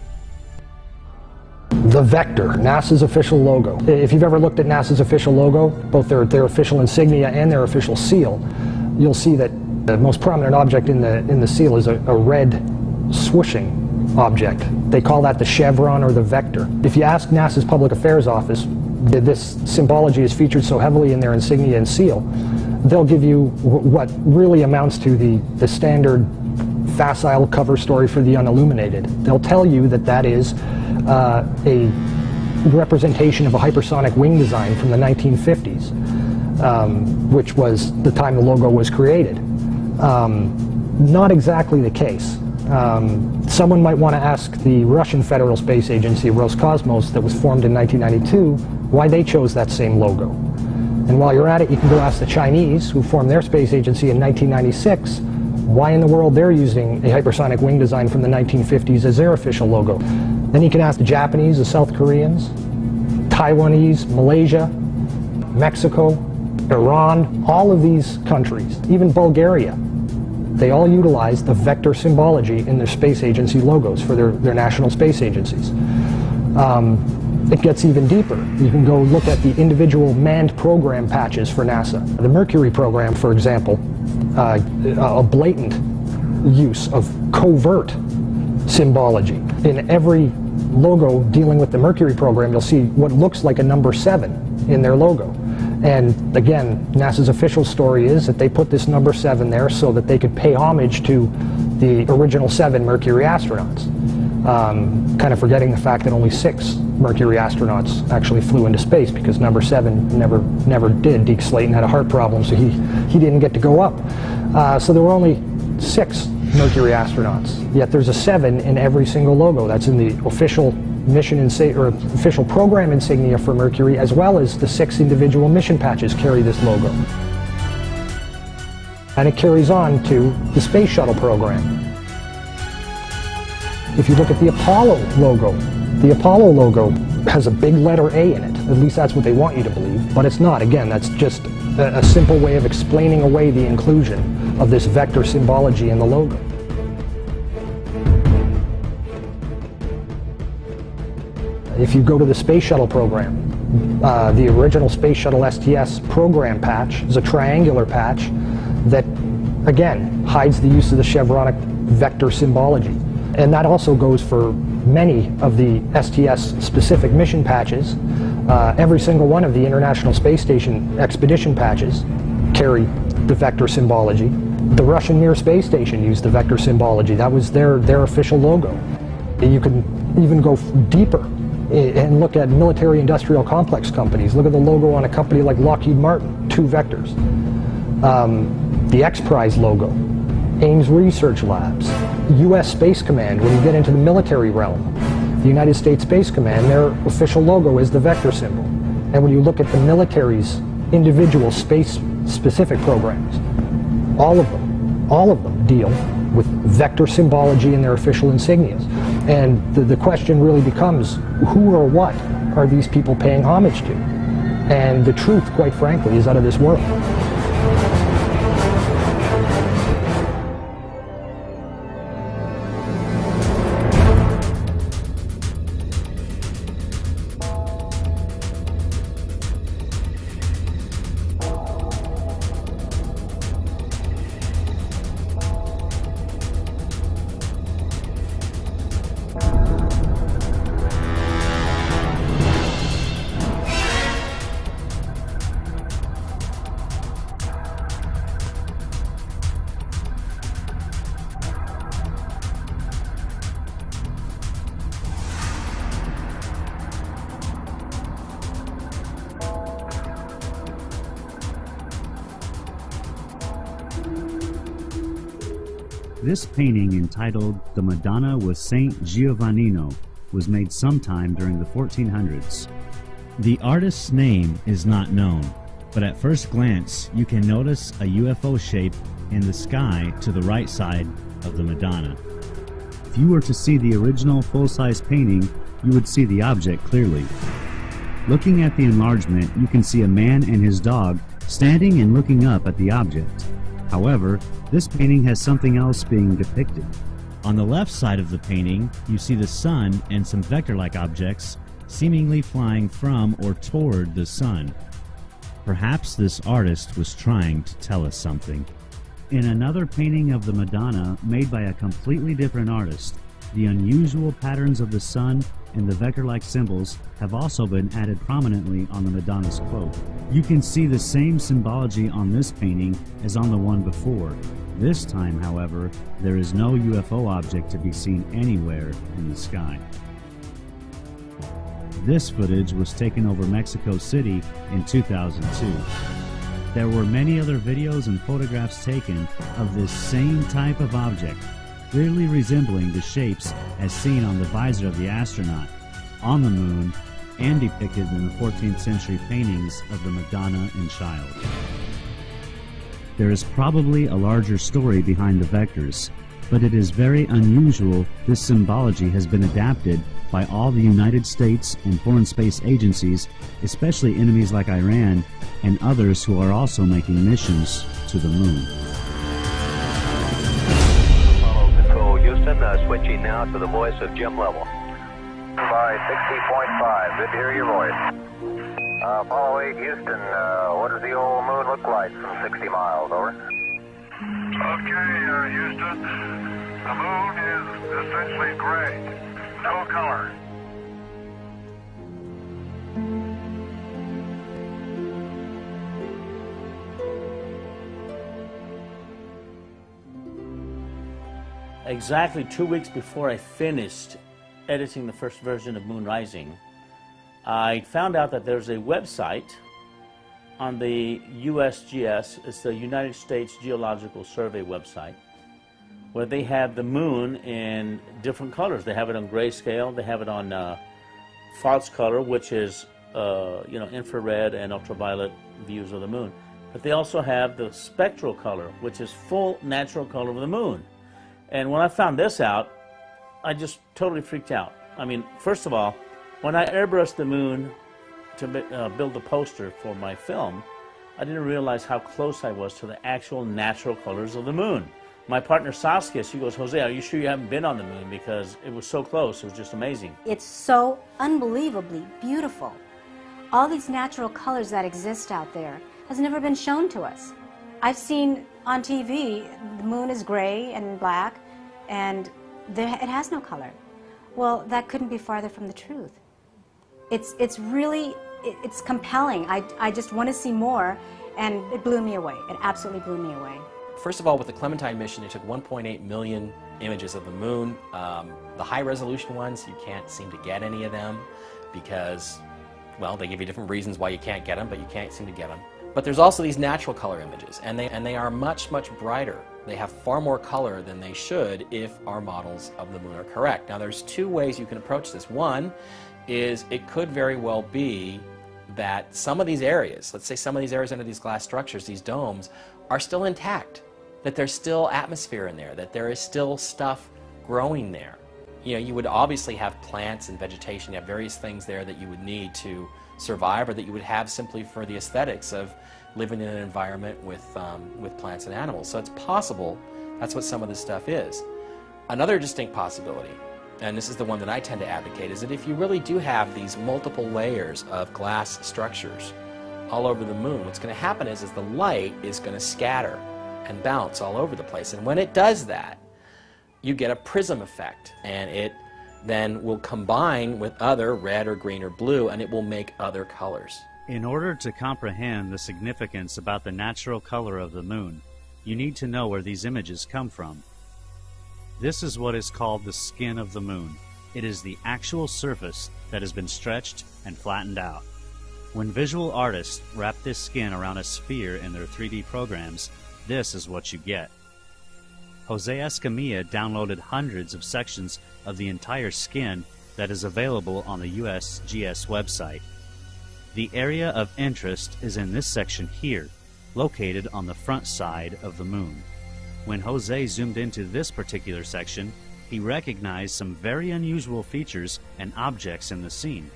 The Vector, NASA's official logo. If you've ever looked at NASA's official logo, both their official insignia and their official seal, you'll see that the most prominent object in the seal is a red swooshing object. They call that the chevron or the vector. If you ask NASA's Public Affairs Office, this symbology is featured so heavily in their insignia and seal, they'll give you what really amounts to the standard facile cover story for the unilluminated. They'll tell you that that is a representation of a hypersonic wing design from the 1950s, which was the time the logo was created. Not exactly the case. Someone might want to ask the Russian Federal Space Agency, Roscosmos, that was formed in 1992, why they chose that same logo. And while you're at it, you can go ask the Chinese, who formed their space agency in 1996, why in the world they're using a hypersonic wing design from the 1950s as their official logo. Then you can ask the Japanese, the South Koreans, Taiwanese, Malaysia, Mexico, Iran, all of these countries, even Bulgaria. They all utilize the vector symbology in their space agency logos for their national space agencies. It gets even deeper. You can go look at the individual manned program patches for NASA. The Mercury program, for example, a blatant use of covert symbology. In every logo dealing with the Mercury program, you'll see what looks like a number 7 in their logo. And again, NASA's official story is that they put this number 7 there so that they could pay homage to the original 7 Mercury astronauts. Kind of forgetting the fact that only 6 Mercury astronauts actually flew into space, because number 7 never did. Deke Slayton had a heart problem, so he didn't get to go up. So there were only 6 Mercury astronauts, yet there's a 7 in every single logo. That's in the official mission or official program insignia for Mercury, as well as the 6 individual mission patches carry this logo. And it carries on to the Space Shuttle program. If you look at the Apollo logo has a big letter A in it. At least that's what they want you to believe, but it's not. Again, that's just a simple way of explaining away the inclusion of this vector symbology in the logo. If you go to the Space Shuttle program, the original Space Shuttle STS program patch is a triangular patch that, again, hides the use of the chevronic vector symbology. And that also goes for many of the STS-specific mission patches. Every single one of the International Space Station expedition patches carry the vector symbology. The Russian Mir space station used the vector symbology. That was their official logo. You can even go deeper and look at military-industrial complex companies. Look at the logo on a company like Lockheed Martin, 2 vectors. The X-Prize logo, Ames Research Labs, U.S. Space Command. When you get into the military realm, the United States Space Command, their official logo is the vector symbol. And when you look at the military's individual space-specific programs, all of them deal with vector symbology in their official insignias. And the question really becomes, who or what are these people paying homage to? And the truth, quite frankly, is out of this world. This painting, entitled The Madonna with Saint Giovannino, was made sometime during the 1400s. The artist's name is not known, but at first glance you can notice a UFO shape in the sky to the right side of the Madonna. If you were to see the original full-size painting, you would see the object clearly. Looking at the enlargement, you can see a man and his dog standing and looking up at the object. However, this painting has something else being depicted. On the left side of the painting, you see the sun and some vector-like objects seemingly flying from or toward the sun. Perhaps this artist was trying to tell us something. In another painting of the Madonna made by a completely different artist, the unusual patterns of the sun and the vector-like symbols have also been added prominently on the Madonna's cloak. You can see the same symbology on this painting as on the one before. This time, however, there is no UFO object to be seen anywhere in the sky. This footage was taken over Mexico City in 2002. There were many other videos and photographs taken of this same type of object, clearly resembling the shapes as seen on the visor of the astronaut, on the moon, and depicted in the 14th century paintings of the Madonna and Child. There is probably a larger story behind the vectors, but it is very unusual this symbology has been adapted by all the United States and foreign space agencies, especially enemies like Iran and others who are also making missions to the moon. Switching now to the voice of Jim Lovell. By 60.5, good to hear your voice. Apollo 8, Houston, what does the old moon look like from 60 miles, over? Okay, Houston, the moon is essentially gray, no color. Exactly 2 weeks before I finished editing the first version of Moon Rising, I found out that there's a website on the USGS, it's the United States Geological Survey website, where they have the moon in different colors. They have it on grayscale, they have it on false color, which is infrared and ultraviolet views of the moon. But they also have the spectral color, which is full natural color of the moon. And when I found this out, I just totally freaked out. I mean, first of all, when I airbrushed the moon to build the poster for my film, I didn't realize how close I was to the actual natural colors of the moon. My partner Saskia, she goes, Jose, are you sure you haven't been on the moon? Because it was so close, it was just amazing. It's so unbelievably beautiful. All these natural colors that exist out there has never been shown to us. I've seen on TV, the moon is gray and black, and it has no color. Well, that couldn't be farther from the truth. It's really compelling. I just want to see more, and it blew me away. It absolutely blew me away. First of all, with the Clementine mission, they took 1.8 million images of the moon. The high-resolution ones, you can't seem to get any of them because, well, they give you different reasons why you can't get them, but you can't seem to get them. But there's also these natural color images, and they are much, much brighter. They have far more color than they should if our models of the moon are correct. Now, there's two ways you can approach this. One is it could very well be that some of these areas, let's say some of these areas under these glass structures, these domes, are still intact, that there's still atmosphere in there, that there is still stuff growing there. You know, you would obviously have plants and vegetation, you have various things there that you would need to survive or that you would have simply for the aesthetics of living in an environment with plants and animals. So it's possible that's what some of this stuff is. Another distinct possibility, and this is the one that I tend to advocate, is that if you really do have these multiple layers of glass structures all over the moon, what's going to happen is the light is going to scatter and bounce all over the place. And when it does that, you get a prism effect, and it then will combine with other red or green or blue, and it will make other colors. In order to comprehend the significance about the natural color of the moon, you need to know where these images come from. This is what is called the skin of the moon. It is the actual surface that has been stretched and flattened out. When visual artists wrap this skin around a sphere in their 3D programs, this is what you get. Jose Escamilla downloaded hundreds of sections of the entire skin that is available on the USGS website. The area of interest is in this section here, located on the front side of the moon. When Jose zoomed into this particular section, he recognized some very unusual features and objects in the scene.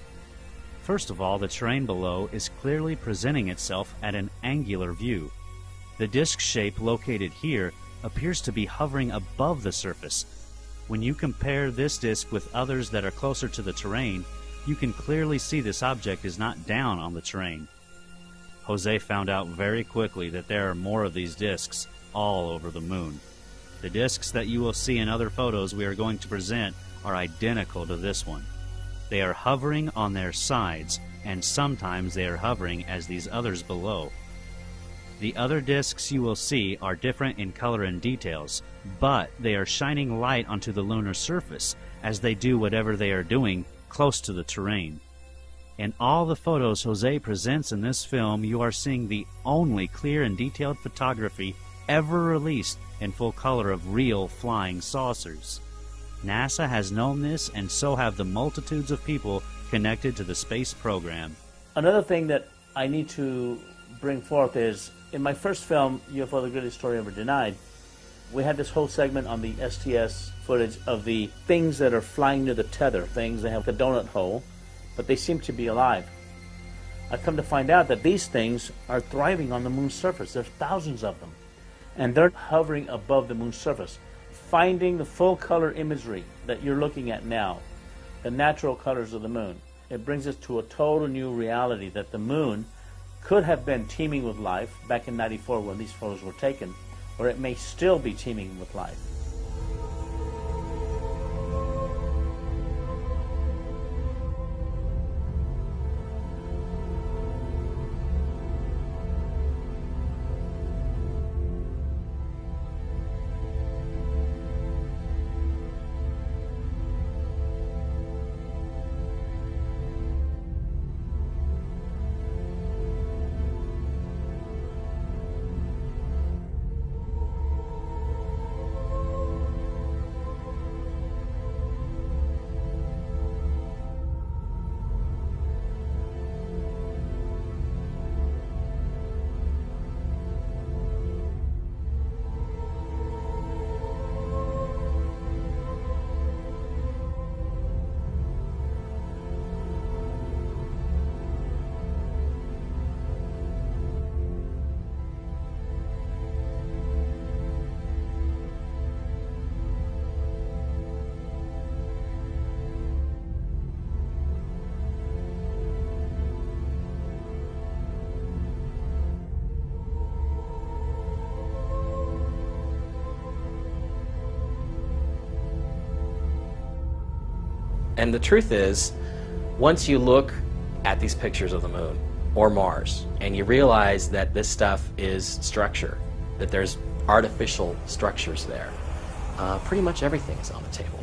First of all, the terrain below is clearly presenting itself at an angular view. The disc shape located here appears to be hovering above the surface. When you compare this disc with others that are closer to the terrain, you can clearly see this object is not down on the terrain. Jose found out very quickly that there are more of these discs all over the moon. The discs that you will see in other photos we are going to present are identical to this one. They are hovering on their sides, and sometimes they are hovering as these others below. The other discs you will see are different in color and details, but they are shining light onto the lunar surface as they do whatever they are doing close to the terrain. In all the photos Jose presents in this film, you are seeing the only clear and detailed photography ever released in full color of real flying saucers. NASA has known this, and so have the multitudes of people connected to the space program. Another thing that I need to bring forth is, in my first film, UFO the Greatest Story Ever Denied, we had this whole segment on the STS footage of the things that are flying near the tether, things that have a donut hole, but they seem to be alive. I've come to find out that these things are thriving on the moon's surface. There's thousands of them. And they're hovering above the moon's surface, finding the full color imagery that you're looking at now, the natural colors of the moon. It brings us to a total new reality that the moon could have been teeming with life back in '94 when these photos were taken, or it may still be teeming with life. And the truth is, once you look at these pictures of the moon or Mars, and you realize that this stuff is structure, that there's artificial structures there, pretty much everything is on the table.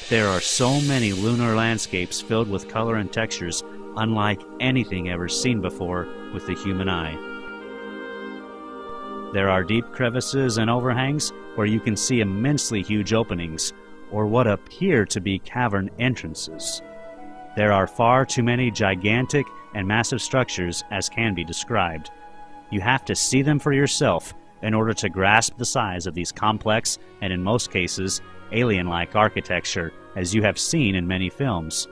There are so many lunar landscapes filled with color and textures unlike anything ever seen before with the human eye. There are deep crevices and overhangs where you can see immensely huge openings, or what appear to be cavern entrances. There are far too many gigantic and massive structures as can be described. You have to see them for yourself in order to grasp the size of these complex and, in most cases, alien-like architecture, as you have seen in many films.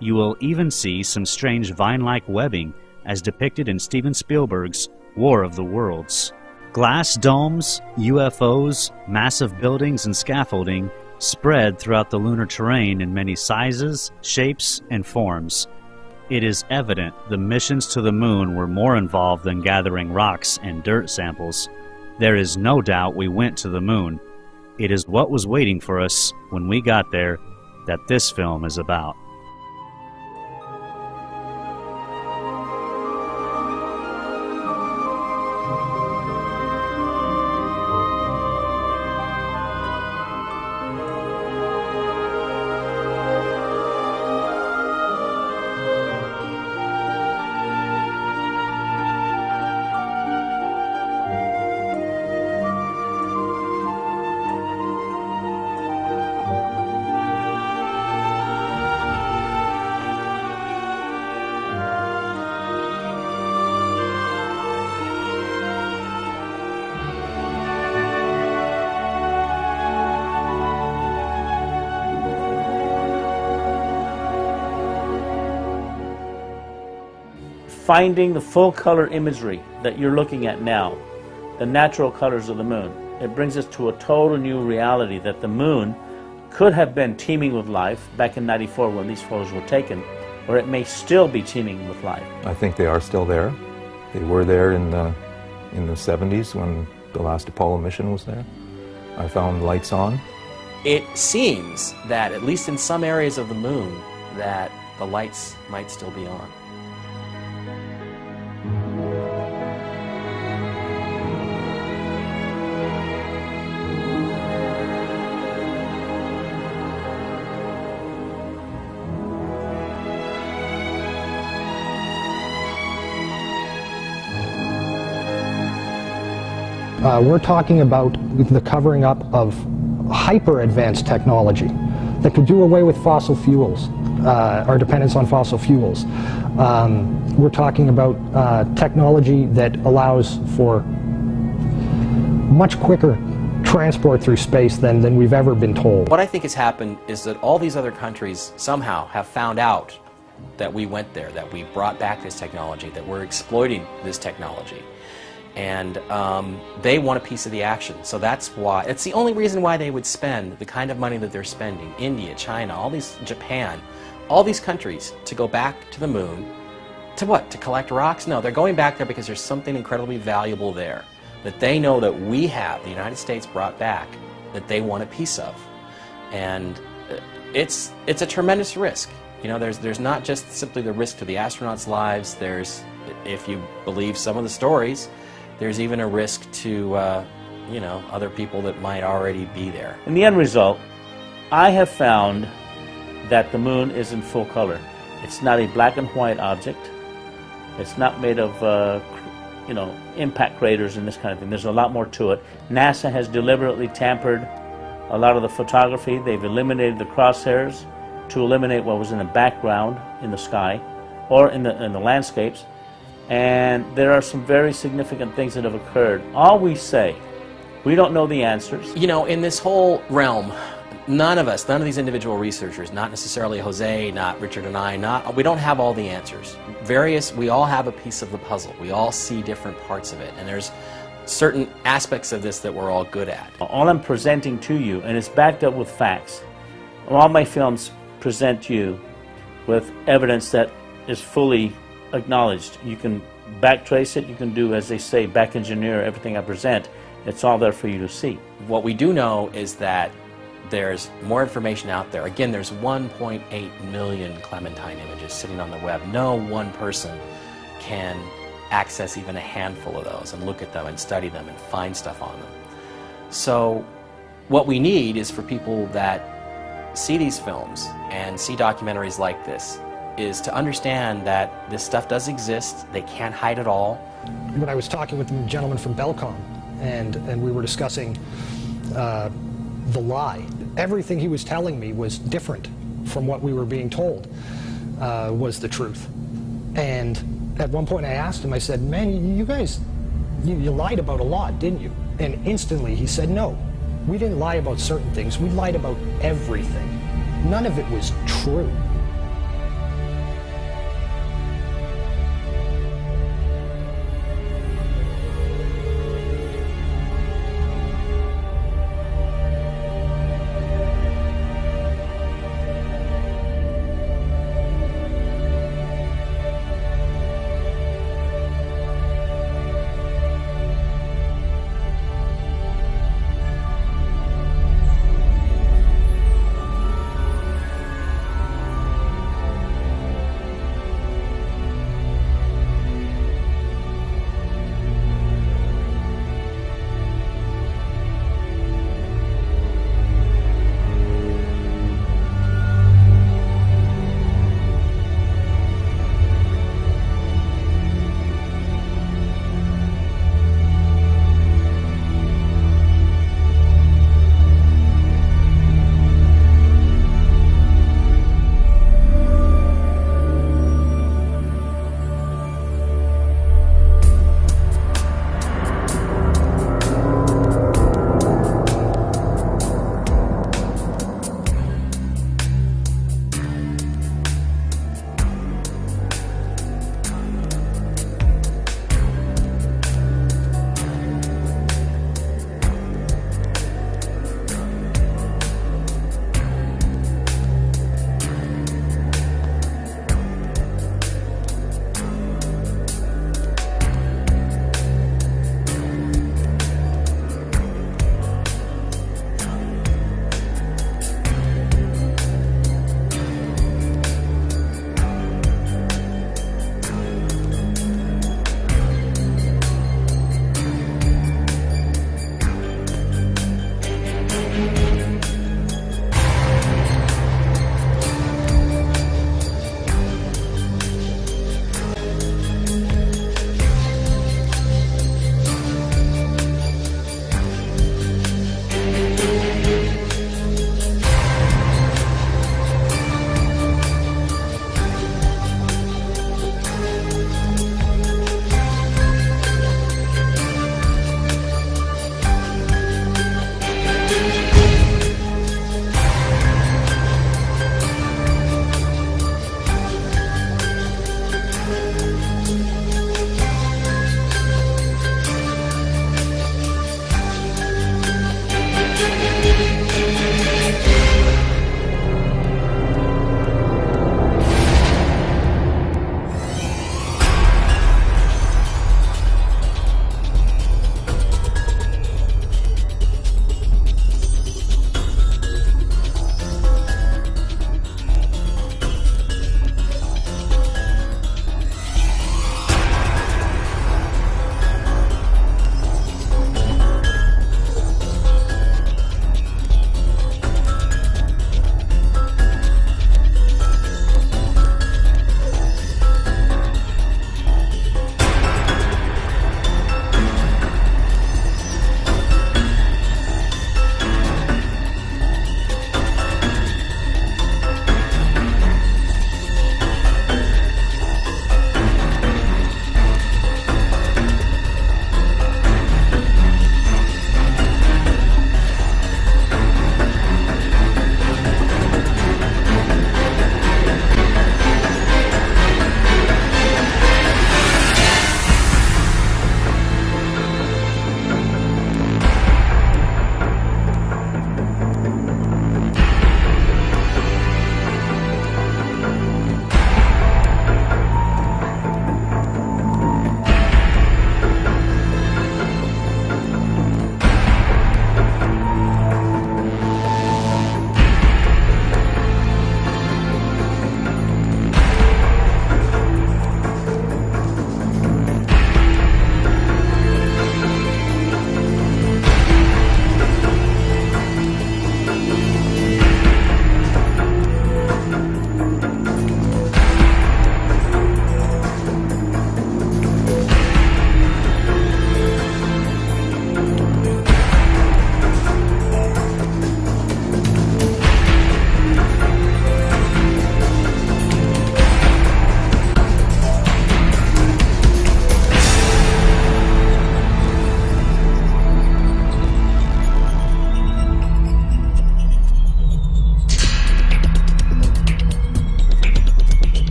You will even see some strange vine-like webbing as depicted in Steven Spielberg's War of the Worlds. Glass domes, UFOs, massive buildings, and scaffolding spread throughout the lunar terrain in many sizes, shapes, and forms. It is evident the missions to the moon were more involved than gathering rocks and dirt samples. There is no doubt we went to the moon. It is what was waiting for us when we got there that this film is about. finding the full color imagery that you're looking at now, the natural colors of the moon, it brings us to a total new reality that the moon could have been teeming with life back in '94 when these photos were taken, or it may still be teeming with life. I think they are still there. They were there in the 70s when the last Apollo mission was there. I found lights on. It seems that, at least in some areas of the moon, that the lights might still be on. We're talking about the covering up of hyper-advanced technology that could do away with fossil fuels, our dependence on fossil fuels. We're talking about technology that allows for much quicker transport through space than we've ever been told. What I think has happened is that all these other countries somehow have found out that we went there, that we brought back this technology, that we're exploiting this technology. And they want a piece of the action. So that's why, it's the only reason why they would spend the kind of money that they're spending. India, China, all these, Japan, all these countries to go back to the moon. To what? To collect rocks? No, they're going back there because there's something incredibly valuable there that they know that we have, the United States brought back, that they want a piece of. And it's a tremendous risk. You know, there's not just simply the risk to the astronauts' lives. There's, if you believe some of the stories, there's even a risk to, you know, other people that might already be there. In the end result, I have found that the moon is in full color. It's not a black and white object. It's not made of, you know, impact craters and this kind of thing. There's a lot more to it. NASA has deliberately tampered a lot of the photography. They've eliminated the crosshairs to eliminate what was in the background in the sky or in the landscapes. And there are some very significant things that have occurred. All we say, we don't know the answers. You know, in this whole realm, none of us, none of these individual researchers, not necessarily Jose, not Richard and I, we don't have all the answers. We all have a piece of the puzzle. We all see different parts of it. And there's certain aspects of this that we're all good at. All I'm presenting to you, and it's backed up with facts, all my films present you with evidence that is fully acknowledged. You can backtrace it, you can do, as they say, back engineer everything I present. It's all there for you to see. What we do know is that there's more information out there. Again, there's 1.8 million Clementine images sitting on the web. No one person can access even a handful of those and look at them and study them and find stuff on them. So what we need is for people that see these films and see documentaries like this is to understand that this stuff does exist. They can't hide it all. When I was talking with the gentleman from Belcom, and we were discussing the lie, everything he was telling me was different from what we were being told was the truth. And at one point I asked him, I said, man, you guys, you lied about a lot, didn't you? And instantly he said, no, we didn't lie about certain things. We lied about everything. None of it was true.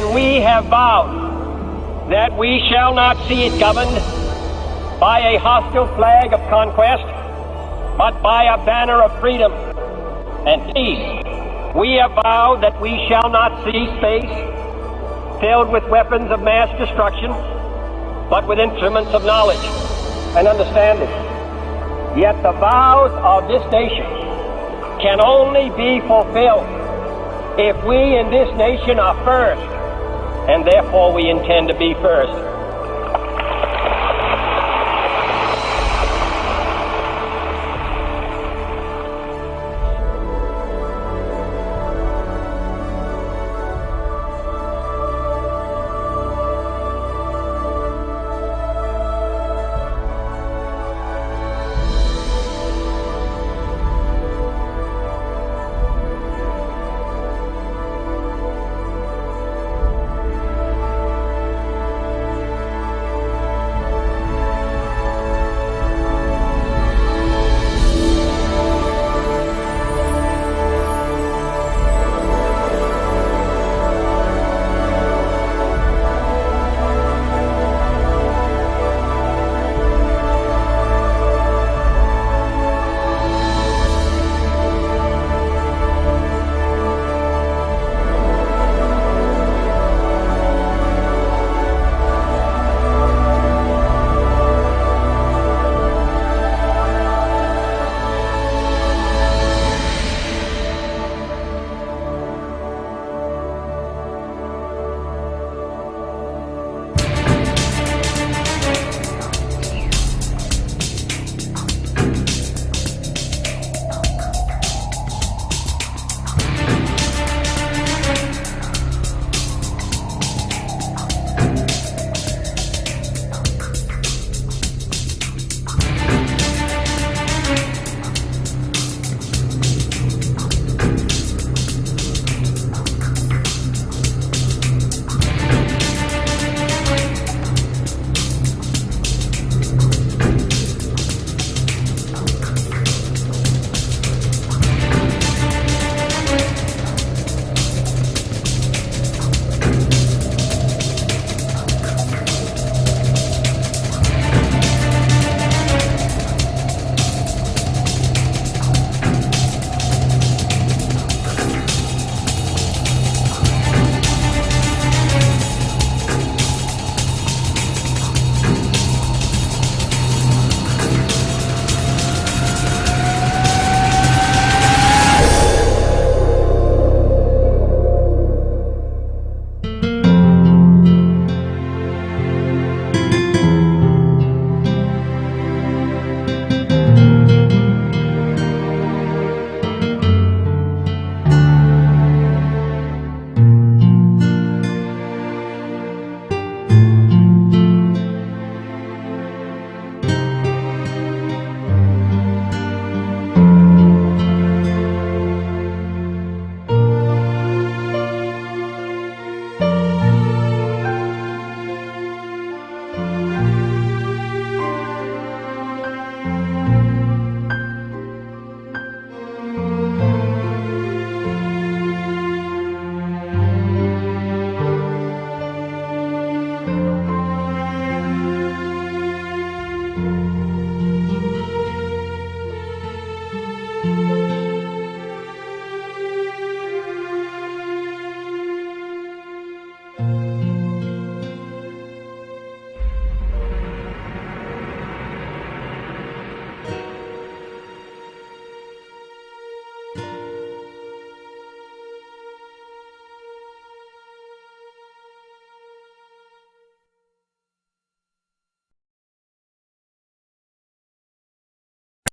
And we have vowed that we shall not see it governed by a hostile flag of conquest, but by a banner of freedom and peace. We have vowed that we shall not see space filled with weapons of mass destruction, but with instruments of knowledge and understanding. Yet the vows of this nation can only be fulfilled if we in this nation are first, and therefore we intend to be first.